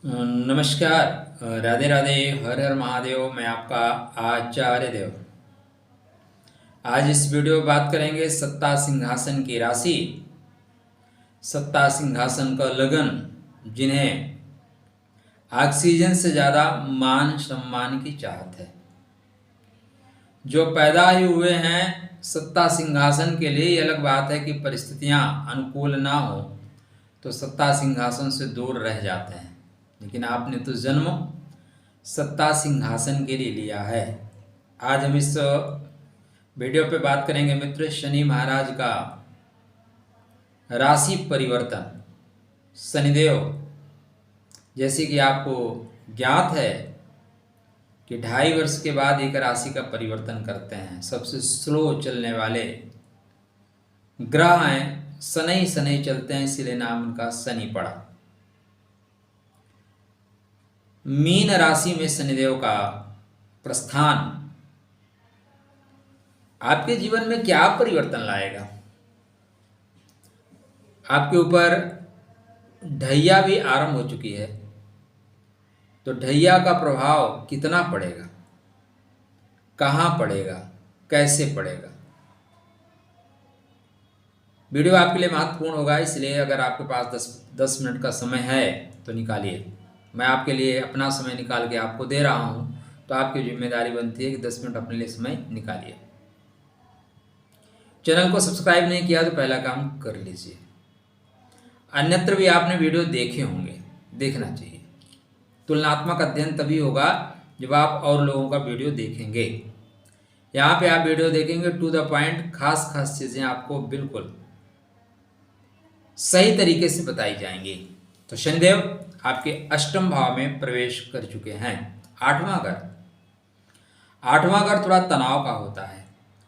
नमस्कार। राधे राधे। हर हर महादेव। मैं आपका आचार्य देव। आज इस वीडियो में बात करेंगे सत्ता सिंहासन की राशि, सत्ता सिंहासन का लगन, जिन्हें ऑक्सीजन से ज़्यादा मान सम्मान की चाहत है। जो पैदा ही हुए हैं सत्ता सिंहासन के लिए, ये अलग बात है कि परिस्थितियां अनुकूल ना हो तो सत्ता सिंहासन से दूर रह जाते हैं, लेकिन आपने तो जन्म सत्ता सिंहासन के लिए लिया है। आज हम इस वीडियो पे बात करेंगे मित्र शनि महाराज का राशि परिवर्तन। शनिदेव, जैसे कि आपको ज्ञात है कि 2.5 वर्ष के बाद एक राशि का परिवर्तन करते हैं। सबसे स्लो चलने वाले ग्रह हैं, शनि शनि चलते हैं, इसलिए नाम उनका शनि पड़ा। मीन राशि में शनिदेव का प्रस्थान आपके जीवन में क्या परिवर्तन लाएगा? आपके ऊपर ढैया भी आरंभ हो चुकी है, तो ढैया का प्रभाव कितना पड़ेगा, कहाँ पड़ेगा, कैसे पड़ेगा? वीडियो आपके लिए महत्वपूर्ण होगा, इसलिए अगर आपके पास 10 मिनट का समय है तो निकालिए। मैं आपके लिए अपना समय निकाल के आपको दे रहा हूं, तो आपकी जिम्मेदारी बनती है कि 10 मिनट अपने लिए समय निकालिए। चैनल को सब्सक्राइब नहीं किया तो पहला काम कर लीजिए। अन्यत्र भी आपने वीडियो देखे होंगे, देखना चाहिए। तुलनात्मक अध्ययन तभी होगा जब आप और लोगों का वीडियो देखेंगे। यहाँ पे आप वीडियो देखेंगे टू द पॉइंट, खास खास चीज़ें आपको बिल्कुल सही तरीके से बताई जाएंगी। तो शनिदेव आपके अष्टम भाव में प्रवेश कर चुके हैं। आठवां घर थोड़ा तनाव का होता है,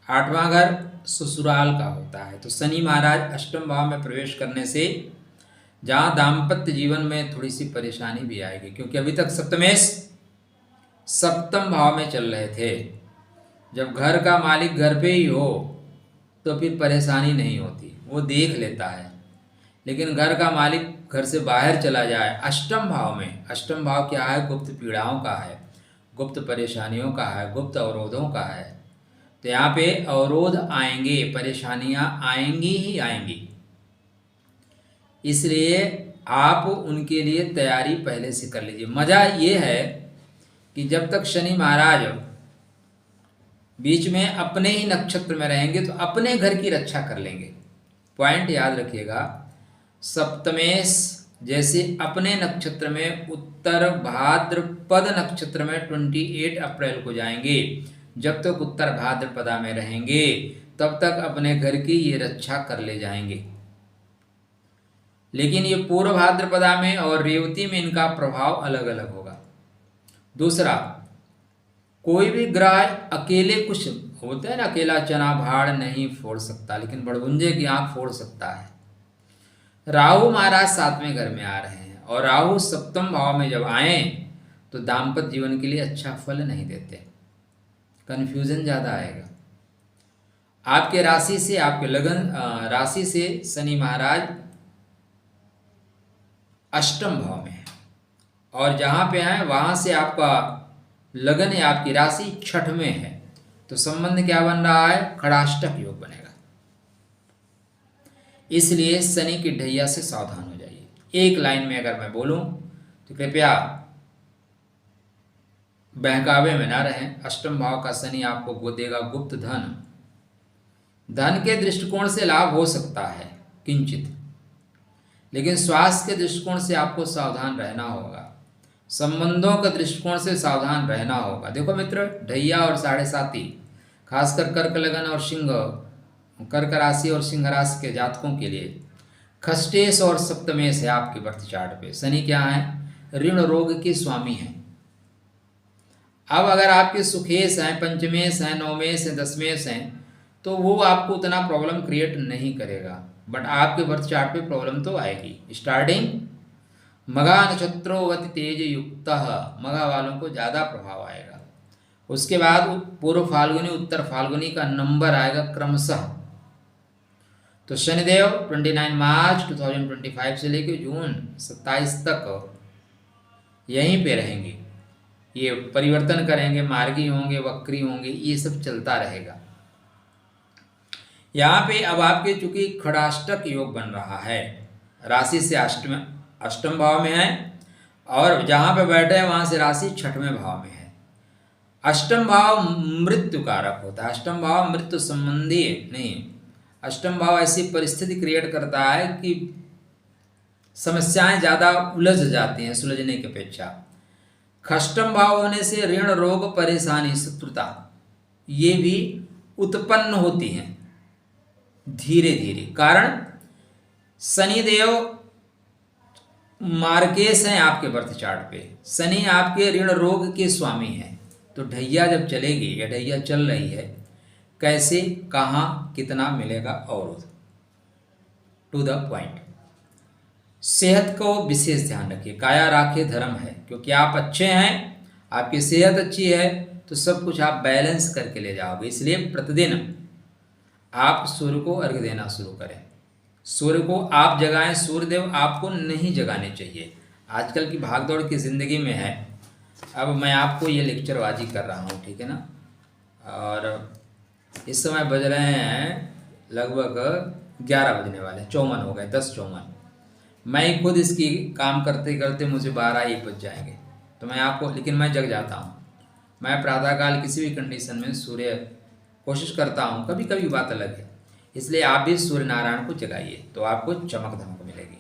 आठवां घर ससुराल का होता है। तो शनि महाराज अष्टम भाव में प्रवेश करने से जहाँ दाम्पत्य जीवन में थोड़ी सी परेशानी भी आएगी, क्योंकि अभी तक सप्तम भाव में चल रहे थे। जब घर का मालिक घर पे ही हो तो फिर परेशानी नहीं होती, वो देख लेता है। लेकिन घर का मालिक घर से बाहर चला जाए अष्टम भाव में, अष्टम भाव क्या है? गुप्त पीड़ाओं का है, गुप्त परेशानियों का है, गुप्त अवरोधों का है। तो यहाँ पे अवरोध आएंगे, परेशानियां आएंगी ही आएंगी, इसलिए आप उनके लिए तैयारी पहले से कर लीजिए। मजा ये है कि जब तक शनि महाराज बीच में अपने ही नक्षत्र में रहेंगे तो अपने घर की रक्षा कर लेंगे। पॉइंट याद रखिएगा, सप्तमेश जैसे अपने नक्षत्र में उत्तर भाद्रपद नक्षत्र में 28 अप्रैल को जाएंगे। जब तक उत्तर भाद्रपदा में रहेंगे तब तक अपने घर की ये रक्षा कर ले जाएंगे। लेकिन ये पूर्व भाद्रपदा में और रेवती में इनका प्रभाव अलग अलग होगा। दूसरा, कोई भी ग्रह अकेले, कुछ होता है ना, अकेला चना भाड़ नहीं फोड़ सकता, लेकिन बड़गुंजे की आंख फोड़ सकता है। राहु महाराज 7वें घर में आ रहे हैं, और राहु सप्तम भाव में जब आए तो दाम्पत्य जीवन के लिए अच्छा फल नहीं देते, कंफ्यूजन ज़्यादा आएगा। आपके राशि से, आपके लगन राशि से शनि महाराज अष्टम भाव में है, और जहाँ पे हैं वहाँ से आपका लगन है, आपकी राशि छठ में है। तो संबंध क्या बन रहा है? खड़ाष्टक योग बनेगा। इसलिए शनि की ढैया से सावधान हो जाइए। एक लाइन में अगर मैं बोलूं तो कृपया बहकावे में ना रहें। अष्टम भाव का शनि आपको देगा गुप्त धन। धन के दृष्टिकोण से लाभ हो सकता है किंचित, लेकिन स्वास्थ्य के दृष्टिकोण से आपको सावधान रहना होगा, संबंधों के दृष्टिकोण से सावधान रहना होगा। देखो मित्र, ढैया और 7.5, खासकर कर्क लगन और सिंह, कर्क राशि और सिंह राशि के जातकों के लिए खष्टेश और सप्तमेश है आपके बर्थ चार्ट पे। शनि क्या है? ऋण रोग के स्वामी हैं। अब अगर आपके सुखेश हैं, पंचमेश हैं, नवमेश हैं, दसमेश हैं, तो वो आपको उतना प्रॉब्लम क्रिएट नहीं करेगा, बट आपके बर्थ चार्ट पे प्रॉब्लम तो आएगी। स्टार्टिंग मघा नक्षत्रोवति तेज युक्त, मघा वालों को ज़्यादा प्रभाव आएगा। उसके बाद पूर्व फाल्गुनी, उत्तर फाल्गुनी का नंबर आएगा क्रमशः। तो शनिदेव 29 मार्च 2025 से लेकर जून 27 तक यहीं पे रहेंगे, ये परिवर्तन करेंगे, मार्गी होंगे, वक्री होंगे, ये सब चलता रहेगा। यहाँ पे अब आपके चूंकि खड़ाष्टक योग बन रहा है, राशि से अष्टम भाव में है, और जहाँ पे बैठे हैं वहाँ से राशि छठवें भाव में है। अष्टम भाव मृत्यु कारक होता है, अष्टम भाव मृत्यु संबंधी नहीं, अष्टम भाव ऐसी परिस्थिति क्रिएट करता है कि समस्याएं ज़्यादा उलझ जाती हैं सुलझने की अपेक्षा। खष्टम भाव होने से ऋण, रोग, परेशानी, शत्रुता ये भी उत्पन्न होती हैं धीरे धीरे। कारण शनिदेव मार्केश हैं आपके बर्थ चार्ट पे, शनि आपके ऋण रोग के स्वामी हैं। तो ढैया जब चलेगी या ढैया चल रही है, कैसे, कहाँ, कितना मिलेगा अवरोध, टू द पॉइंट। सेहत को विशेष ध्यान रखिए, काया राखे धर्म है, क्योंकि आप अच्छे हैं, आपकी सेहत अच्छी है तो सब कुछ आप बैलेंस करके ले जाओगे। इसलिए प्रतिदिन आप सूर्य को अर्घ्य देना शुरू करें, सूर्य को आप जगाएं, सूर्यदेव आपको नहीं जगाने चाहिए। आजकल की भागदौड़ की ज़िंदगी में है, अब मैं आपको ये लेक्चरबाजी कर रहा हूँ, ठीक है ना। और इस समय बज रहे हैं लगभग 11 बजने वाले, 54 हो गए, 10:54। मैं खुद इसकी काम करते करते मुझे 12-1 बज जाएंगे, तो मैं आपको, लेकिन मैं जग जाता हूँ। मैं प्रातःकाल किसी भी कंडीशन में सूर्य कोशिश करता हूँ, कभी कभी बात अलग है। इसलिए आप भी सूर्य नारायण को जगाइए तो आपको चमक धमक मिलेगी।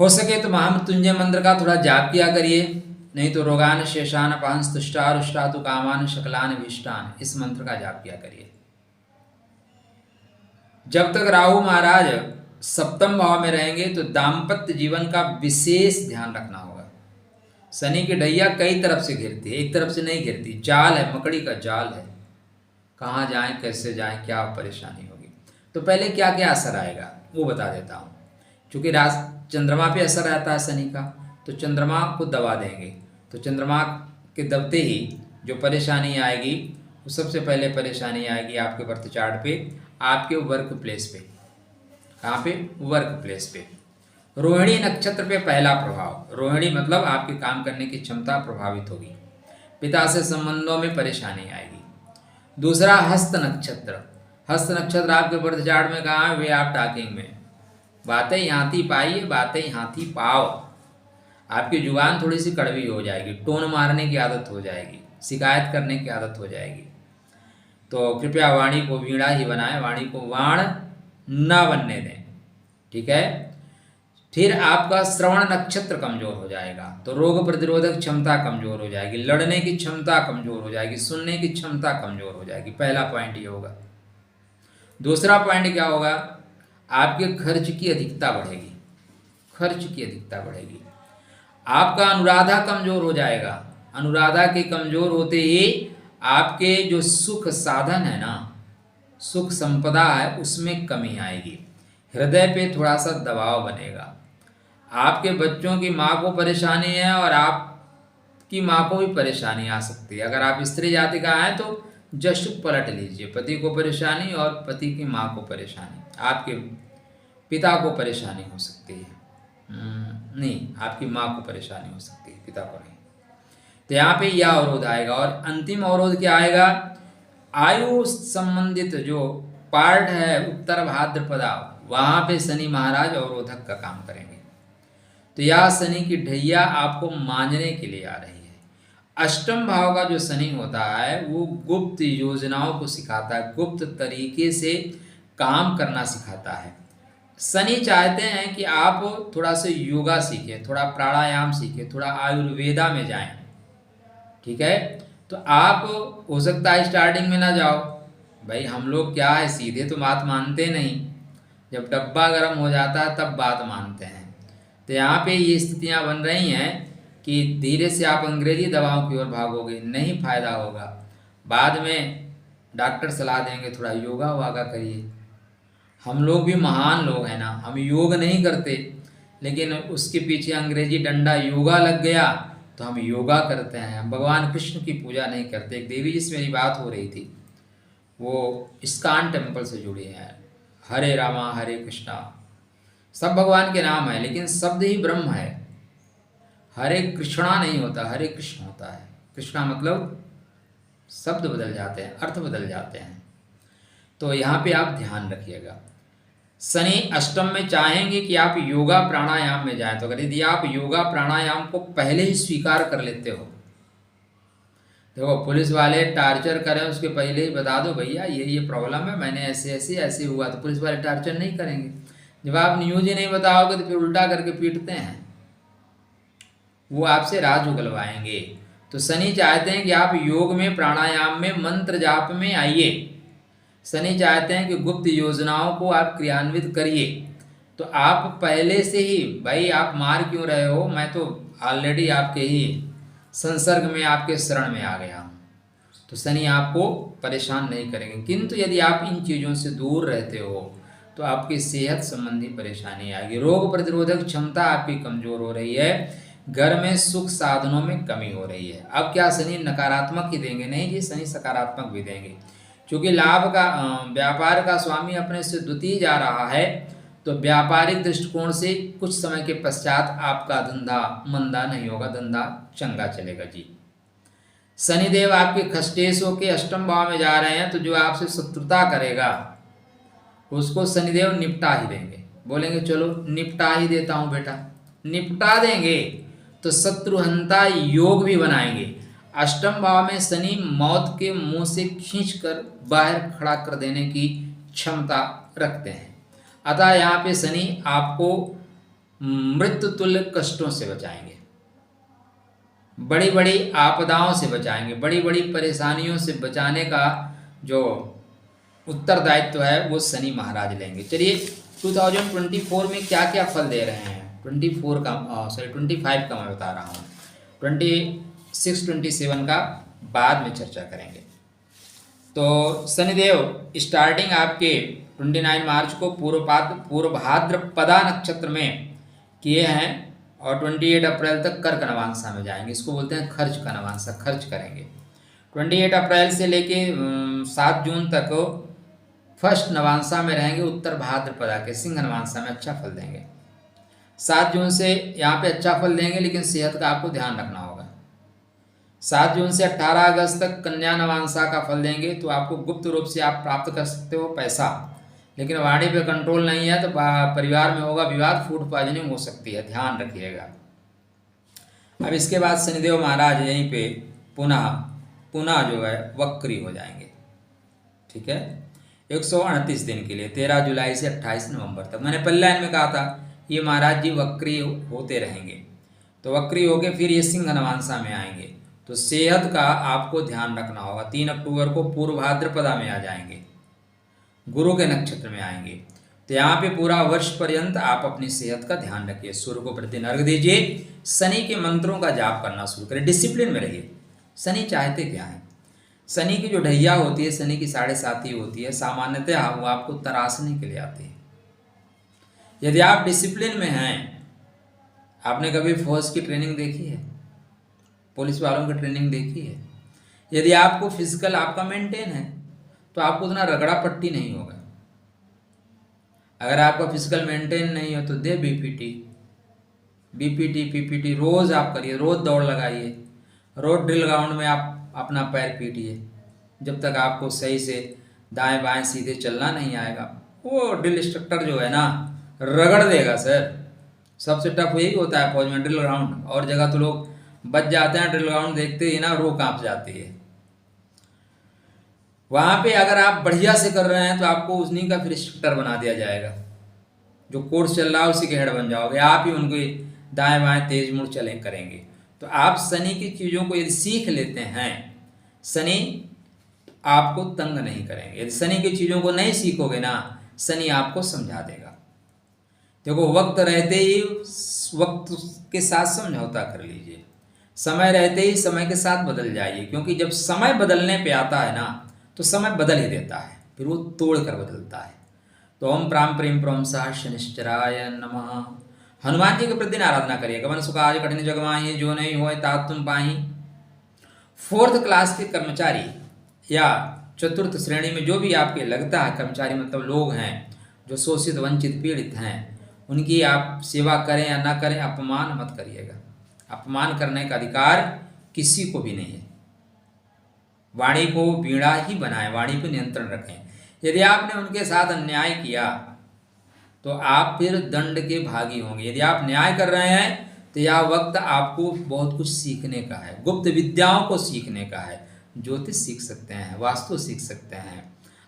हो सके तो महामृत्युंजय मंत्र का थोड़ा जाप किया करिए, नहीं तो रोगान शेषान पांस तुष्टारुष्टातु कामान शकलान विष्टान, इस मंत्र का जाप किया करिए। जब तक राहु महाराज सप्तम भाव में रहेंगे तो दाम्पत्य जीवन का विशेष ध्यान रखना होगा। शनि की ढैया कई तरफ से घिरती है, एक तरफ से नहीं घिरती, जाल है, मकड़ी का जाल है, कहाँ जाएं, कैसे जाएं, क्या परेशानी होगी। तो पहले क्या क्या असर आएगा वो बता देता हूँ। चूँकि चंद्रमा पे असर रहता है शनि का, तो चंद्रमा को दबा देंगे, तो चंद्रमा के दबते ही जो परेशानी आएगी वो सबसे पहले परेशानी आएगी आपके बर्थ चार्ट पे, आपके वर्क प्लेस पे। कहाँ पे? वर्क प्लेस पे। रोहिणी नक्षत्र पे पहला प्रभाव, रोहिणी मतलब आपके काम करने की क्षमता प्रभावित होगी, पिता से संबंधों में परेशानी आएगी। दूसरा हस्त नक्षत्र, हस्त नक्षत्र आपके बर्थ चार्ट में कहाँ है? वे आप टॉकिंग में, बातें हाथी पाइए, बातें हाथी पाओ। आपकी जुबान थोड़ी सी कड़वी हो जाएगी, टोन मारने की आदत हो जाएगी, शिकायत करने की आदत हो जाएगी। तो कृपया वाणी को वीणा ही बनाएं, वाणी को वाण ना बनने दें, ठीक है। फिर आपका श्रवण नक्षत्र कमजोर हो जाएगा, तो रोग प्रतिरोधक क्षमता कमजोर हो जाएगी, लड़ने की क्षमता कमजोर हो जाएगी, सुनने की क्षमता कमजोर हो जाएगी। पहला पॉइंट ये होगा। दूसरा पॉइंट क्या होगा? आपके खर्च की अधिकता बढ़ेगी, खर्च की अधिकता बढ़ेगी। आपका अनुराधा कमजोर हो जाएगा, अनुराधा के कमजोर होते ही आपके जो सुख साधन है ना, सुख संपदा है, उसमें कमी आएगी। हृदय पे थोड़ा सा दबाव बनेगा। आपके बच्चों की माँ को परेशानी है और आपकी माँ को भी परेशानी आ सकती है। अगर आप स्त्री जाति का हैं तो जस्ट पलट लीजिए, पति को परेशानी और पति की माँ को परेशानी, आपके पिता को परेशानी हो सकती है। नहीं, आपकी माँ को परेशानी हो सकती है, पिता को नहीं। तो यहाँ पे यह अवरोध आएगा। और अंतिम अवरोध क्या आएगा? आयु संबंधित जो पार्ट है उत्तर भाद्रपदा, वहाँ पे शनि महाराज अवरोधक का काम करेंगे। तो यह शनि की ढैया आपको मांझने के लिए आ रही है। अष्टम भाव का जो शनि होता है वो गुप्त योजनाओं को सिखाता है, गुप्त तरीके से काम करना सिखाता है। शनि चाहते हैं कि आप थोड़ा सा योगा सीखें, थोड़ा प्राणायाम सीखें, थोड़ा आयुर्वेदा में जाएं, ठीक है। तो आप हो सकता है स्टार्टिंग में ना जाओ, भाई हम लोग क्या है, सीधे तो बात मानते नहीं, जब डब्बा गर्म हो जाता है तब बात मानते हैं। तो यहाँ पे ये स्थितियाँ बन रही हैं कि धीरे से आप अंग्रेजी दवाओं की ओर भागोगे, नहीं फायदा होगा। बाद में डॉक्टर सलाह देंगे थोड़ा योगा वागा करिए। हम लोग भी महान लोग हैं ना, हम योग नहीं करते, लेकिन उसके पीछे अंग्रेजी डंडा योगा लग गया तो हम योगा करते हैं। हम भगवान कृष्ण की पूजा नहीं करते। एक देवी जी से मेरी बात हो रही थी, वो इस्कॉन टेम्पल से जुड़ी हैं। हरे रामा हरे कृष्णा, सब भगवान के नाम है, लेकिन शब्द ही ब्रह्म है। हरे कृष्णा नहीं होता, हरे कृष्ण होता है। कृष्णा मतलब शब्द बदल जाते हैं, अर्थ बदल जाते हैं। तो यहाँ पे आप ध्यान रखिएगा। शनि अष्टम में चाहेंगे कि आप योगा प्राणायाम में जाएं, तो अगर यदि आप योगा प्राणायाम को पहले ही स्वीकार कर लेते हो, देखो पुलिस वाले टार्चर करें उसके पहले ही बता दो भैया ये प्रॉब्लम है, मैंने ऐसे ऐसे ऐसे हुआ, तो पुलिस वाले टार्चर नहीं करेंगे। जब आप न्यूज ही नहीं बताओगे तो फिर उल्टा करके पीटते हैं, वो आपसे राज उगलवाएंगे। तो शनि चाहते हैं कि आप योग में, प्राणायाम में, मंत्र जाप में आइए। शनि चाहते हैं कि गुप्त योजनाओं को आप क्रियान्वित करिए। तो आप पहले से ही, भाई आप मार क्यों रहे हो, मैं तो ऑलरेडी आपके ही संसर्ग में, आपके शरण में आ गया हूँ। तो शनि आपको परेशान नहीं करेंगे। किंतु यदि आप इन चीज़ों से दूर रहते हो तो आपकी सेहत संबंधी परेशानी आएगी। रोग प्रतिरोधक क्षमता आपकी कमज़ोर हो रही है, घर में सुख साधनों में कमी हो रही है। अब क्या शनि नकारात्मक ही देंगे? नहीं जी, शनि सकारात्मक भी देंगे, क्योंकि लाभ का, व्यापार का स्वामी अपने से द्वितीय जा रहा है। तो व्यापारिक दृष्टिकोण से कुछ समय के पश्चात आपका धंधा मंदा नहीं होगा, धंधा चंगा चलेगा जी। शनिदेव आपके खष्टेशों के अष्टम भाव में जा रहे हैं, तो जो आपसे शत्रुता करेगा उसको शनिदेव निपटा ही देंगे। बोलेंगे चलो निपटा ही देता हूँ बेटा, निपटा देंगे। तो शत्रुहंता योग भी बनाएंगे। अष्टम भाव में शनि मौत के मुंह से खींचकर बाहर खड़ा कर देने की क्षमता रखते हैं। अतः यहाँ पे शनि आपको मृत्यु तुल्य कष्टों से बचाएंगे, बड़ी बड़ी आपदाओं से बचाएंगे, बड़ी बड़ी परेशानियों से बचाने का जो उत्तरदायित्व है वो शनि महाराज लेंगे। चलिए 2024 में क्या क्या फल दे रहे हैं, 24 का 25 का मैं बता रहा हूँ, 26 27 का बाद में चर्चा करेंगे। तो शनिदेव स्टार्टिंग आपके 29 मार्च को पूर्व भाद्रपदा नक्षत्र में किए हैं और 28 अप्रैल तक कर्क नवांशा में जाएंगे। इसको बोलते हैं खर्च का नवांशा, खर्च करेंगे। 28 अप्रैल से लेके 7 जून तक फर्स्ट नवांशा में रहेंगे, उत्तर भाद्रपदा के सिंह नवांशा में अच्छा फल देंगे। 7 जून से यहाँ पे अच्छा फल देंगे, लेकिन सेहत का आपको ध्यान रखना होगा। 7 जून से 18 अगस्त तक कन्या नवांशा का फल देंगे, तो आपको गुप्त रूप से आप प्राप्त कर सकते हो पैसा, लेकिन वाणी पे कंट्रोल नहीं है तो परिवार में होगा विवाद, फूड पॉइजनिंग हो सकती है, ध्यान रखिएगा। अब इसके बाद शनिदेव महाराज यहीं पे पुनः जो है वक्री हो जाएंगे, ठीक है, 138 दिन के लिए, 13 जुलाई से 28 नवंबर तक। मैंने पहले लाइन में कहा था ये महाराज जी वक्री होते रहेंगे। तो वक्री होके फिर ये सिंह नवांशा में आएंगे। तो सेहत का आपको ध्यान रखना होगा। 3 अक्टूबर को पूर्व भाद्रपदा में आ जाएंगे, गुरु के नक्षत्र में आएंगे। तो यहाँ पे पूरा वर्ष पर्यंत आप अपनी सेहत का ध्यान रखिए, सूर्य को प्रतिदिन अर्घ दीजिए, शनि के मंत्रों का जाप करना शुरू करें, डिसिप्लिन में रहिए। शनि चाहते क्या है? शनि की जो ढैया होती है, शनि की 7.5 होती है, सामान्यतः वो आपको तराशने के लिए आती है। यदि आप डिसिप्लिन में हैं, आपने कभी फौज की ट्रेनिंग देखी है, पुलिस वालों की ट्रेनिंग देखी है, यदि आपको फिजिकल आपका मेंटेन है तो आपको उतना रगड़ा पट्टी नहीं होगा। अगर आपका फिजिकल मेंटेन नहीं हो तो दे बीपीटी पीपीटी रोज आप करिए, रोज दौड़ लगाइए, रोज ड्रिल ग्राउंड में आप अपना पैर पीटिए। जब तक आपको सही से दाएं बाएं सीधे चलना नहीं आएगा, वो ड्रिल इंस्ट्रक्टर जो है ना रगड़ देगा सर। सबसे टफ यही होता है फौज में, ड्रिल ग्राउंड। और जगह तो लोग बच जाते हैं, ड्रिल ग्राउंड देखते ही ना रूह कांप जाती है। वहाँ पे अगर आप बढ़िया से कर रहे हैं तो आपको उन्हीं का फिर इंस्ट्रक्टर बना दिया जाएगा। जो कोर्स चल रहा है उसी के हेड बन जाओगे, आप ही उनको दाएं बाएं तेज मुड़ चले करेंगे। तो आप शनि की चीज़ों को यदि सीख लेते हैं, शनि आपको तंग नहीं करेंगे। यदि शनि की चीज़ों को नहीं सीखोगे ना, शनि आपको समझा देगा। देखो वक्त रहते ही वक्त के साथ समझौता कर लीजिए, समय रहते ही समय के साथ बदल जाइए, क्योंकि जब समय बदलने पे आता है ना तो समय बदल ही देता है, फिर वो तोड़ कर बदलता है। तो ओम प्राम प्रेम प्रोम सह शनिश्चराय नमः। हनुमान जी के प्रतिदिन आराधना करिए। गमन सुखाज कठिन जग माही, जो नहीं होए तात तुम पाही। 4th क्लास के कर्मचारी या 4th श्रेणी में जो भी आपके लगता है कर्मचारी, मतलब लोग हैं जो शोषित वंचित पीड़ित हैं, उनकी आप सेवा करें या ना करें, अपमान मत करिएगा। अपमान करने का अधिकार किसी को भी नहीं है। वाणी को वीणा ही बनाएं, वाणी पर नियंत्रण रखें। यदि आपने उनके साथ अन्याय किया तो आप फिर दंड के भागी होंगे। यदि आप न्याय कर रहे हैं तो यह वक्त आपको बहुत कुछ सीखने का है, गुप्त विद्याओं को सीखने का है। ज्योतिष सीख सकते हैं, वास्तु सीख सकते हैं,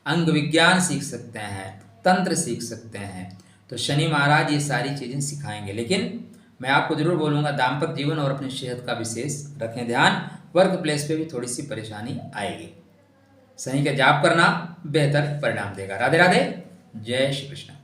अंग विज्ञान सीख सकते हैं, तंत्र सीख सकते हैं। तो शनि महाराज ये सारी चीज़ें सिखाएंगे। लेकिन मैं आपको जरूर बोलूँगा, दाम्पत्य जीवन और अपनी सेहत का विशेष रखें ध्यान। वर्क प्लेस पे भी थोड़ी सी परेशानी आएगी। शनि का जाप करना बेहतर परिणाम देगा। राधे राधे, जय श्री कृष्ण।